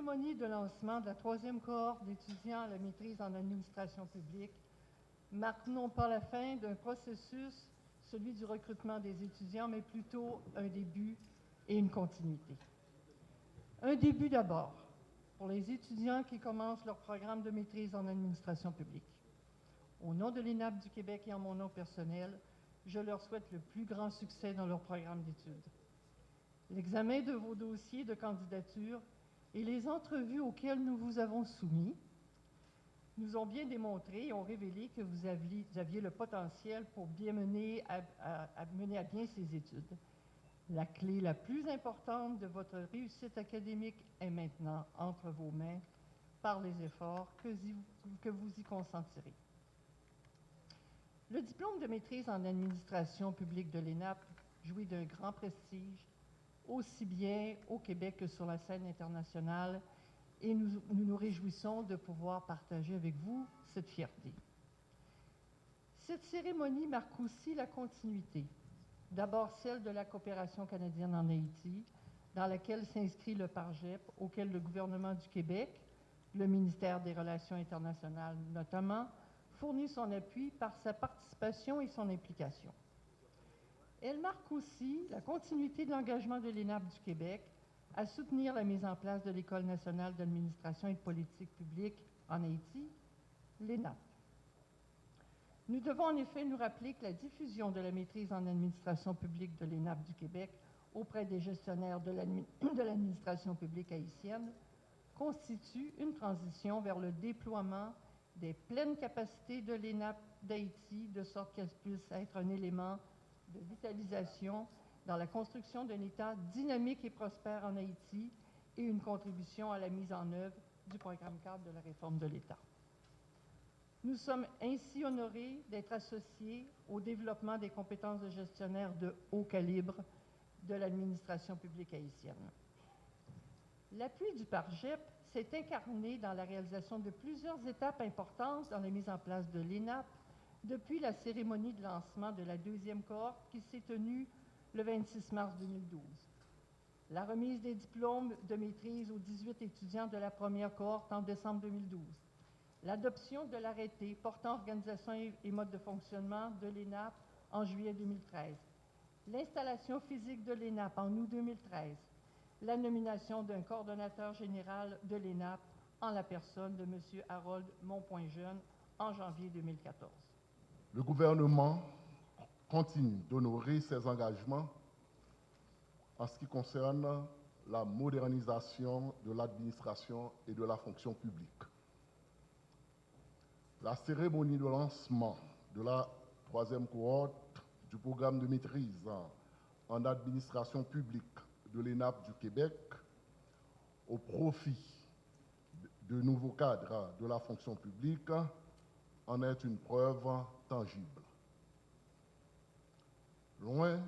cérémonie de lancement de la troisième cohorte d'étudiants à la maîtrise en administration publique marque non pas la fin d'un processus, celui du recrutement des étudiants, mais plutôt un début et une continuité. Un début d'abord pour les étudiants qui commencent leur programme de maîtrise en administration publique. Au nom de l'ENAP du Québec et en mon nom personnel, je leur souhaite le plus grand succès dans leur programme d'études. L'examen de vos dossiers de candidature et les entrevues auxquelles nous vous avons soumis nous ont bien démontré et ont révélé que vous aviez le potentiel pour bien mener à bien ces études. La clé la plus importante de votre réussite académique est maintenant entre vos mains par les efforts que vous y consentirez. Le diplôme de maîtrise en administration publique de l'ENAP jouit d'un grand prestige, aussi bien au Québec que sur la scène internationale, et nous nous réjouissons de pouvoir partager avec vous cette fierté. Cette cérémonie marque aussi la continuité. D'abord celle de la coopération canadienne en Haïti, dans laquelle s'inscrit le PARJEP, auquel le gouvernement du Québec, le ministère des Relations internationales notamment, fournit son appui par sa participation et son implication. Elle marque aussi la continuité de l'engagement de l'ENAP du Québec à soutenir la mise en place de l'École nationale d'administration et de politique publique en Haïti, l'ENAP. Nous devons en effet nous rappeler que la diffusion de la maîtrise en administration publique de l'ENAP du Québec auprès des gestionnaires de l'administration publique haïtienne constitue une transition vers le déploiement des pleines capacités de l'ENAP d'Haïti, de sorte qu'elle puisse être un élément de vitalisation dans la construction d'un État dynamique et prospère en Haïti et une contribution à la mise en œuvre du programme cadre de la réforme de l'État. Nous sommes ainsi honorés d'être associés au développement des compétences de gestionnaires de haut calibre de l'administration publique haïtienne. L'appui du PARJEP s'est incarné dans la réalisation de plusieurs étapes importantes dans la mise en place de l'ENAP depuis la cérémonie de lancement de la deuxième cohorte qui s'est tenue le 26 mars 2012. La remise des diplômes de maîtrise aux 18 étudiants de la première cohorte en décembre 2012. L'adoption de l'arrêté portant organisation et mode de fonctionnement de l'ENAP en juillet 2013. L'installation physique de l'ENAP en août 2013. La nomination d'un coordonnateur général de l'ENAP en la personne de M. Harold Monpoint-Jeune en janvier 2014. Le gouvernement continue d'honorer ses engagements en ce qui concerne la modernisation de l'administration et de la fonction publique. La cérémonie de lancement de la troisième cohorte du programme de maîtrise en administration publique de l'ENAP du Québec au profit de nouveaux cadres de la fonction publique en est une preuve tangible. Loin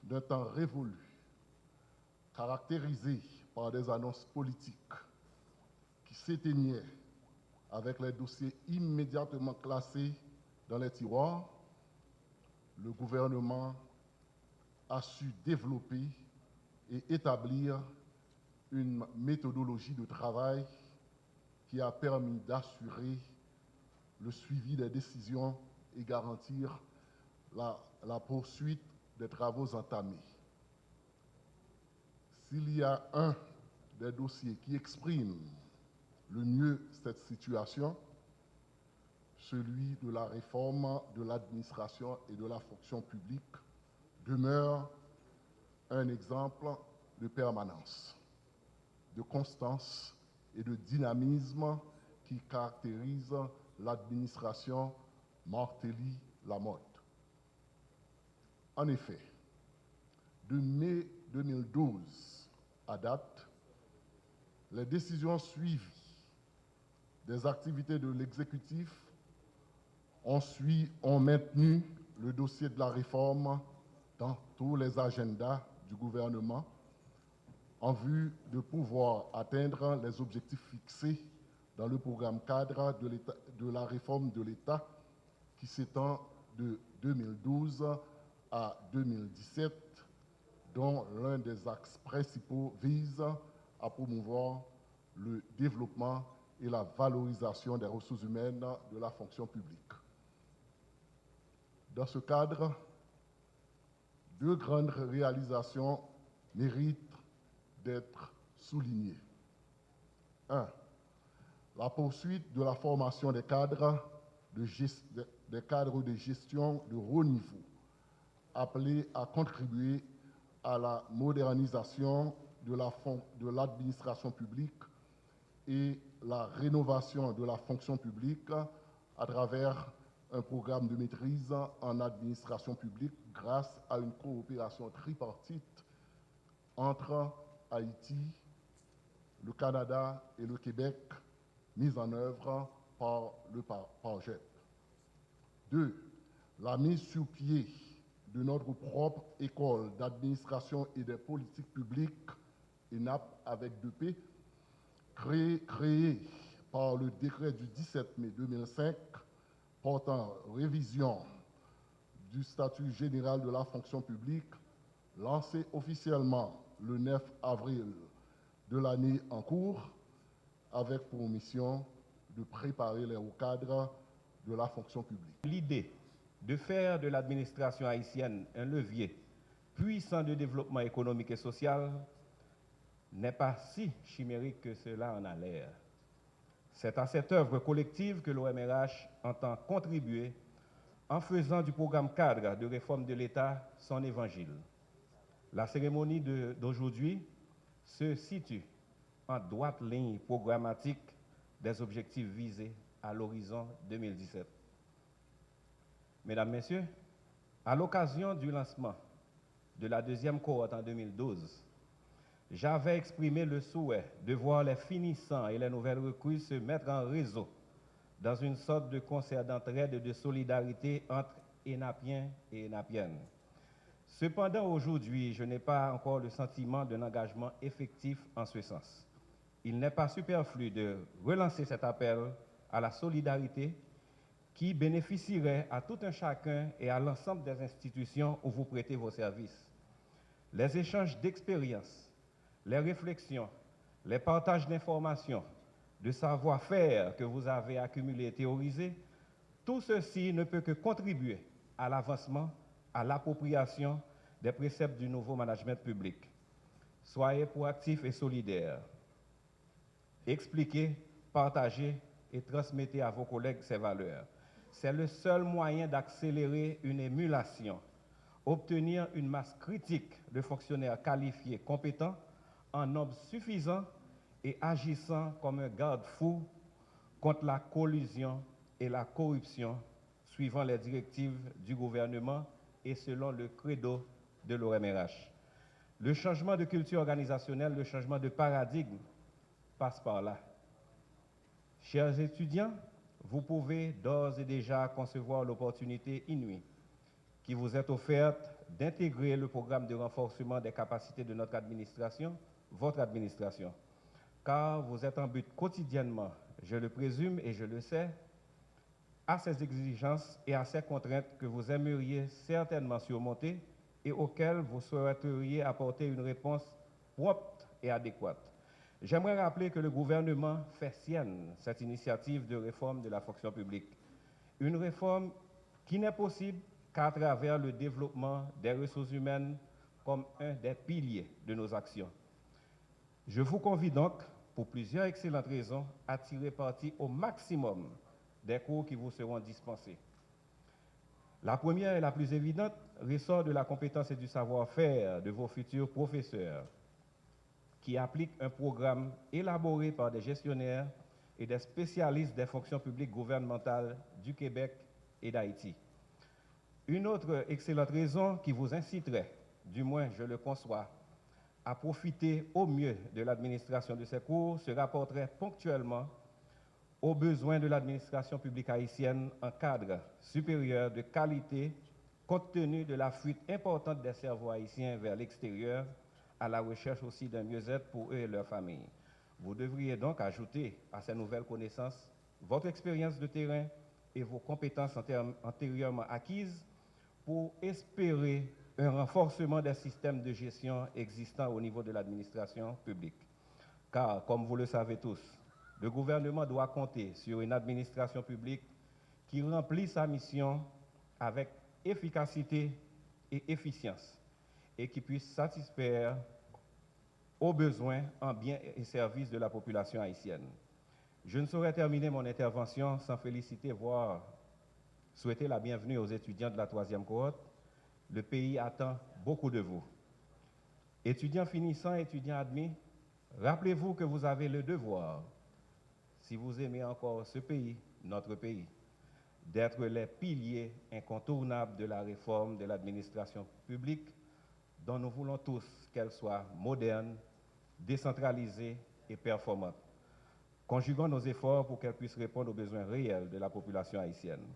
d'un temps révolu, caractérisé par des annonces politiques qui s'éteignaient avec les dossiers immédiatement classés dans les tiroirs, le gouvernement a su développer et établir une méthodologie de travail qui a permis d'assurer le suivi des décisions et garantir la poursuite des travaux entamés. S'il y a un des dossiers qui exprime le mieux cette situation, celui de la réforme de l'administration et de la fonction publique, demeure un exemple de permanence, de constance et de dynamisme qui caractérise l'administration Martelly-Lamotte. En effet, de mai 2012 à date, les décisions suivies des activités de l'exécutif ont maintenu le dossier de la réforme dans tous les agendas du gouvernement en vue de pouvoir atteindre les objectifs fixés dans le programme cadre de la réforme de l'État qui s'étend de 2012 à 2017, dont l'un des axes principaux vise à promouvoir le développement et la valorisation des ressources humaines de la fonction publique. Dans ce cadre, deux grandes réalisations méritent d'être soulignées. 1. La poursuite de la formation des cadres de gestion de haut niveau, appelés à contribuer à la modernisation de l'administration publique et la rénovation de la fonction publique à travers un programme de maîtrise en administration publique grâce à une coopération tripartite entre Haïti, le Canada et le Québec, mise en œuvre par le PARGEP. 2. La mise sur pied de notre propre école d'administration et des politiques publiques, ENAP avec 2P, créée par le décret du 17 mai 2005 portant révision du statut général de la fonction publique, lancé officiellement le 9 avril de l'année en cours, avec pour mission de préparer les hauts cadres de la fonction publique. L'idée de faire de l'administration haïtienne un levier puissant de développement économique et social n'est pas si chimérique que cela en a l'air. C'est à cette œuvre collective que l'OMRH entend contribuer en faisant du programme cadre de réforme de l'État son évangile. La cérémonie d'aujourd'hui se situe en droite ligne programmatique des objectifs visés à l'horizon 2017. Mesdames, Messieurs, à l'occasion du lancement de la deuxième cohorte en 2012, j'avais exprimé le souhait de voir les finissants et les nouvelles recrues se mettre en réseau dans une sorte de concert d'entraide et de solidarité entre ENAPiens et ENAPiennes. Cependant, aujourd'hui, je n'ai pas encore le sentiment d'un engagement effectif en ce sens. Il n'est pas superflu de relancer cet appel à la solidarité qui bénéficierait à tout un chacun et à l'ensemble des institutions où vous prêtez vos services. Les échanges d'expériences, les réflexions, les partages d'informations, de savoir-faire que vous avez accumulé et théorisé, tout ceci ne peut que contribuer à l'avancement, à l'appropriation des préceptes du nouveau management public. Soyez proactifs et solidaires. Expliquez, partagez et transmettez à vos collègues ces valeurs. C'est le seul moyen d'accélérer une émulation, obtenir une masse critique de fonctionnaires qualifiés, compétents, en nombre suffisant et agissant comme un garde-fou contre la collusion et la corruption, suivant les directives du gouvernement et selon le credo de l'OMRH. Le changement de culture organisationnelle, le changement de paradigme passe par là. Chers étudiants, vous pouvez d'ores et déjà concevoir l'opportunité inouïe qui vous est offerte d'intégrer le programme de renforcement des capacités de notre administration, votre administration, car vous êtes en but quotidiennement, je le présume et je le sais, à ces exigences et à ces contraintes que vous aimeriez certainement surmonter et auxquelles vous souhaiteriez apporter une réponse propre et adéquate. J'aimerais rappeler que le gouvernement fait sienne cette initiative de réforme de la fonction publique. Une réforme qui n'est possible qu'à travers le développement des ressources humaines comme un des piliers de nos actions. Je vous convie donc, pour plusieurs excellentes raisons, à tirer parti au maximum des cours qui vous seront dispensés. La première et la plus évidente ressort de la compétence et du savoir-faire de vos futurs professeurs, qui appliquent un programme élaboré par des gestionnaires et des spécialistes des fonctions publiques gouvernementales du Québec et d'Haïti. Une autre excellente raison qui vous inciterait, du moins je le conçois, à profiter au mieux de l'administration de ces cours se rapporterait ponctuellement aux besoins de l'administration publique haïtienne en cadre supérieur de qualité, compte tenu de la fuite importante des cerveaux haïtiens vers l'extérieur, à la recherche aussi d'un mieux-être pour eux et leurs familles. Vous devriez donc ajouter à ces nouvelles connaissances votre expérience de terrain et vos compétences antérieurement acquises pour espérer un renforcement des systèmes de gestion existants au niveau de l'administration publique. car, comme vous le savez tous, le gouvernement doit compter sur une administration publique qui remplit sa mission avec efficacité et efficience et qui puisse satisfaire aux besoins en biens et services de la population haïtienne. Je ne saurais terminer mon intervention sans féliciter, voire souhaiter la bienvenue aux étudiants de la 3e cohorte. Le pays attend beaucoup de vous. Étudiants finissants, étudiants admis, rappelez-vous que vous avez le devoir, si vous aimez encore ce pays, notre pays, d'être les piliers incontournables de la réforme de l'administration publique dont nous voulons tous qu'elle soit moderne, décentralisée et performante. Conjuguons nos efforts pour qu'elle puisse répondre aux besoins réels de la population haïtienne.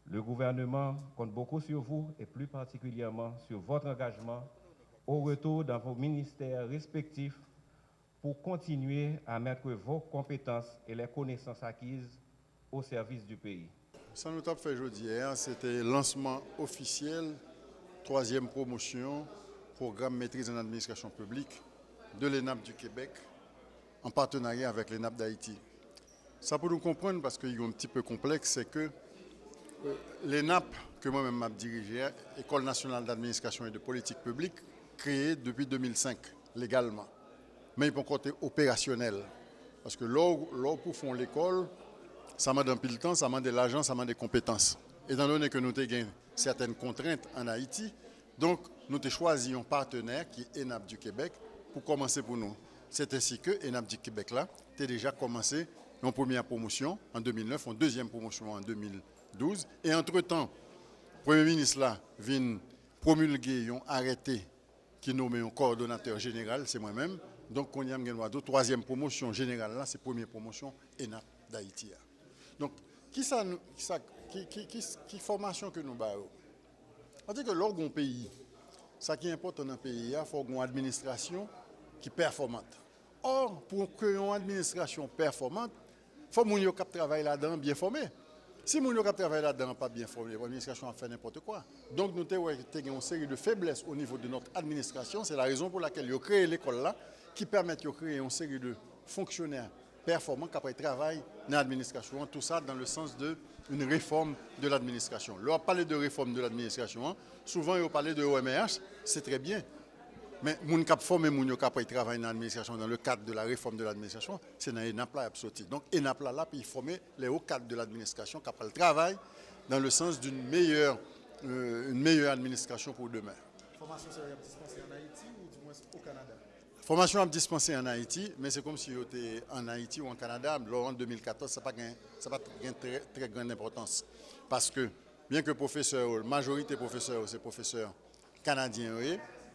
Le gouvernement compte beaucoup sur vous et plus particulièrement sur votre engagement au retour dans vos ministères respectifs pour continuer à mettre vos compétences et les connaissances acquises au service du pays. Ça nous a fait aujourd'hui, c'était le lancement officiel, 3e promotion, programme maîtrise en administration publique de l'ENAP du Québec, en partenariat avec l'ENAP d'Haïti. Ça pour nous comprendre, parce qu'il est un petit peu complexe, c'est que l'ENAP, que moi-même j'ai dirigé, École nationale d'administration et de politique publique, créée depuis 2005, légalement. Mais il peut côté opérationnel. Parce que là pour faire l'école, ça m'a donné le temps, ça m'a de l'argent, ça m'a des compétences. Étant donné que nous avons certaines contraintes en Haïti, donc nous avons choisi un partenaire qui est ENAP du Québec pour commencer pour nous. C'est ainsi que ENAP du Québec là, a déjà commencé une première promotion en 2009, une deuxième promotion en 2012. Et entre-temps, le Premier ministre là vient promulguer un arrêté qui nomme un coordonnateur général, c'est moi-même. Donc, on y a une troisième promotion générale là, c'est la première promotion ENAP d'Haïti. Donc, qui formation que nous avons? On dit que lors d'un pays, ce qui est important dans un pays, il faut une administration qui est performante. Or, pour que une administration performante, il faut que les gens qui travaillent là-dedans bien formés. Si les gens qui travaillent là-dedans pas bien formés, l'administration a fait n'importe quoi. Donc, nous avons une série de faiblesses au niveau de notre administration. C'est la raison pour laquelle ils ont créé l'école là, qui permet de créer une série de fonctionnaires performants qui après travaillent dans l'administration. Tout ça dans le sens d'une réforme de l'administration. Lorsqu'on parle de réforme de l'administration, souvent ils parlent de OMH, c'est très bien. Mais les gens qui forment les gens qui travaillent dans l'administration dans le cadre de la réforme de l'administration, c'est dans l'ENAP là sorti. Donc l'ENAP là, puis former les hauts cadres de l'administration qui après le travail dans le sens d'une meilleure administration pour demain. Formation serait dispensée en Haïti ou du moins au Canada? Formation dispensée en Haïti, mais c'est comme si vous étiez en Haïti ou en Canada. Lors en 2014, ça n'a pas très, très grande importance. Parce que, bien que la majorité des professeurs, c'est professeurs canadiens,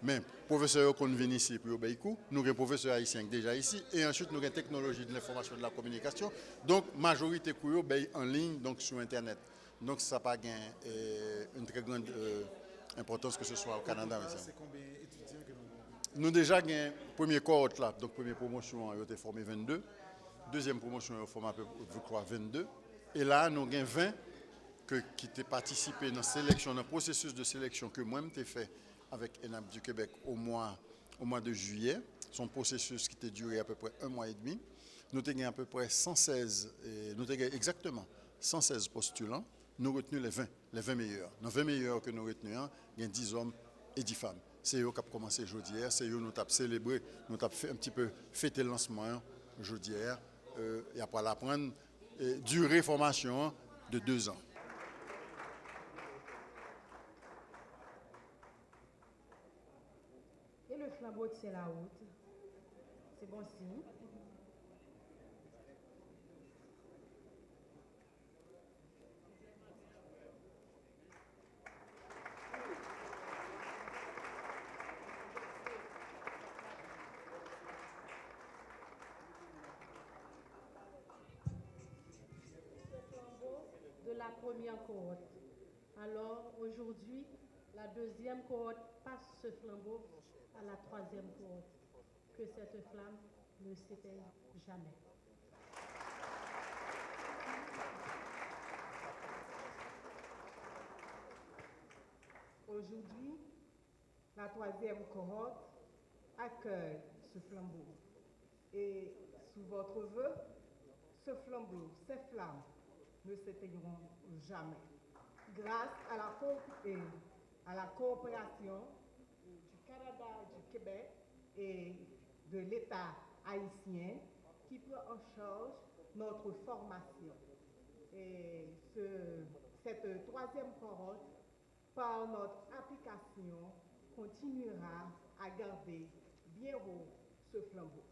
mais professeurs qu'on vient ici pour Obéikou, nous avons des professeurs haïtiens déjà ici, et ensuite nous avons des technologies de l'information et de la communication. Donc, majorité pour eux en ligne, donc sur Internet. Donc, ça n'a pas une très grande importance que ce soit au Canada. C'est combien d'étudiants que nous avons? Nous déjà gagné premier cohorte là, donc première promotion, on a été formé 22. Deuxième promotion, on a formé je crois 22. Et là, nous avons 20 qui ont participé dans la sélection, dans le processus de sélection que moi-même j'ai fait avec ENAP du Québec au mois de juillet. Son processus qui a duré à peu près 1 mois et demi. Nous avons gagné à peu près 116, nous avons exactement 116 postulants. Nous avons retenu les 20 meilleurs. Dans les 20 meilleurs que nous avons retenus, il y a 10 hommes et 10 femmes. C'est eux qui ont commencé aujourd'hui, c'est eux qui nous avons célébré, nous avons fait un petit peu fêté le lancement aujourd'hui, et après l'apprendre, durée formation de 2 ans. Et le flambeau tient la route, c'est bon signe. De la première cohorte. Alors aujourd'hui, la deuxième cohorte passe ce flambeau à la troisième cohorte. Que cette flamme ne s'éteigne jamais. Aujourd'hui, la troisième cohorte accueille ce flambeau. Et sous votre vœu, ce flambeau, ces flammes ne s'éteindront jamais. Grâce à la coopération du Canada, du Québec et de l'État haïtien qui prend en charge notre formation. Et cette troisième cohorte, par notre application, continuera à garder bien haut ce flambeau.